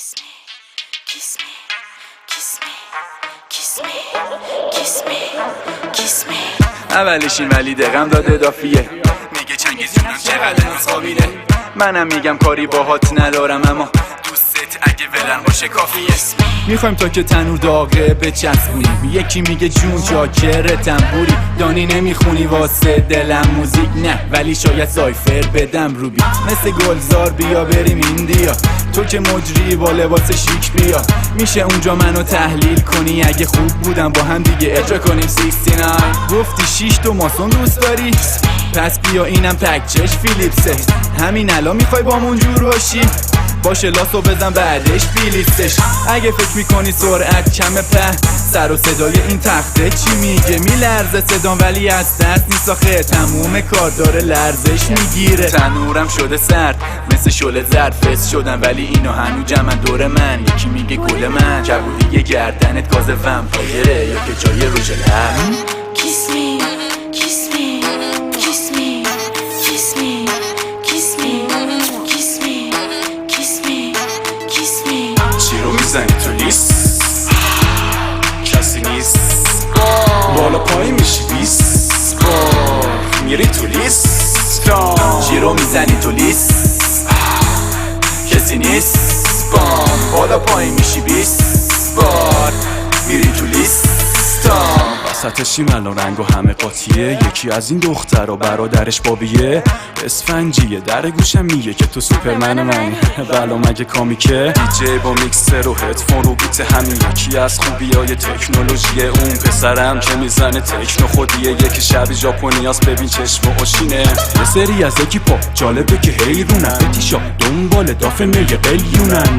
Kiss me, kiss me, kiss me, kiss me, kiss me, kiss me. اولشین ولی دقم داده دافیه، میگه چنگیز جونم چقدر قابیله. منم میگم کاری باهات ندارم اما دوست اگه ولن باشه کافیه. میخوایم تا که تنور داغه بچسبونیم، یکی میگه جون جاکر تنبوری. دانی نمیخونی واسه دلم موزیک نه، ولی شاید سایفر بدم رو بیت. مثل گلزار بیا بریم ایندیا، تو که مجری با لباس شیک بیا. میشه اونجا منو تحلیل کنی، اگه خوب بودم با هم دیگه اجرا کنیم 69. گفتی 6 تا ماسون دوست داری، پس بیا اینم تکچش فیلیپسه. همین الان میخوای بامون جور باشی، باشه لاسو بزن بعدش بیلیستش. اگه فکر میکنی سرعت کمه په، سر و صدای این تخته چی میگه؟ میلرزه صدام ولی از دست نیست آخه، تموم کار داره لرزش میگیره. تنورم شده سرد مثل شعله زرد، فس شدم ولی اینو هنو جمعن دور من. یکی میگه گل من کبودی گردنت گاز ومپایره یا که جای روژ لب. Kiss me, kiss me, kiss me, kiss me, kiss me, kiss me, kiss me, kiss me. چی رو میزنی تو لیست؟ کسی نیست. بالا پایی میشی 20 بار میری تو لیست. چی رو میزنی تو لیست؟ کسی نیست. بالا پایی میشی 20 بار میری تو لیست. وسطشیم الان رنگ و همه قاطیه، یکی از این دخترها برادرش بابیه. اسفنجیه در گوشم میگه که تو سوپرمن منی، بلا مگه کامیکه؟ دیجی با میکسر و هدفون رو بیت همین یکی از خوبیای تکنولوژیه. اون پسرم که میزنه تکنو خودیه، یکی شبیه ژاپنیاست ببین چشم و آشینه. یه سری از اکیپا جالبه که حیرونن، بتیشا دنبال دافن میگه قلیونن.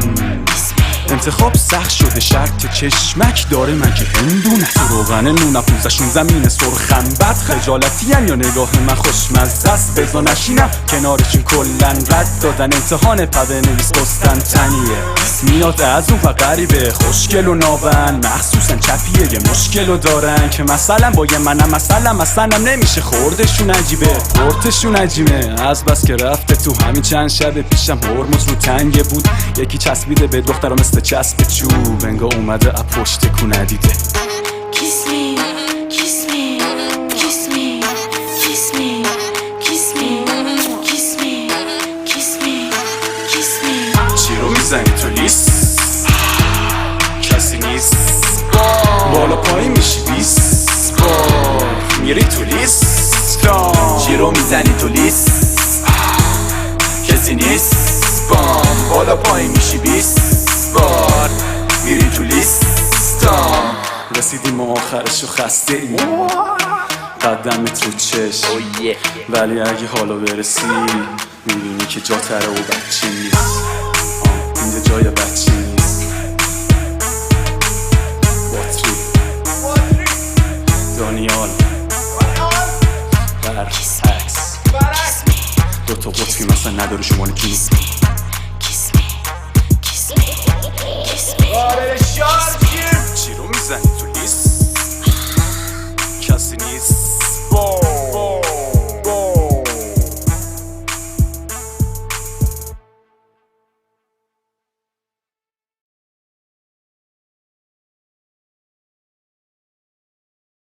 انتخاب سخت شده شرط چشمک داره من که هندونه. تو روغن نونم پوزشون زمین سرخم بد خجالتی یا نگاه من خوشمزه است. بزا نشینم کنارشون کلن رد دادن امتحان پوه نویس قسطنطنیه. میاد از اون و غریبه خوشگل و نابن، مخصوصا چپیه یه مشکلو دارن که مثلا با یه منم مثلا نمیشه خوردشون عجیبه پورتشون عجیمه. از بس که رفته تو همین چند شب پیشم هرمز رو تنگه بود، یکی چسبیده به دخترم مثل چسب چوب، انگار اومده از پشت کو ندیده. Kiss me, kiss me, kiss me, kiss me, kiss me, kiss me, kiss me, kiss me. چی رو میزنی تو لیست؟ کسی نیست. بالا پایی میشی 20 بار میری تو لیست. چی رو میزنی تو لیست؟ کسی نیست. بالا پایی میشی 20 بار میری تو لیست. رسیدیم آخرش و خسته ایم، قدمت رو چشم ولی اگه حالا برسی میبینی که جا تره و بچه نیست. اینجا جای بچه نیست. باتری دانیال برعکس دوتا قطبی مثلا نداره شمال کی. چی رو میزنی تو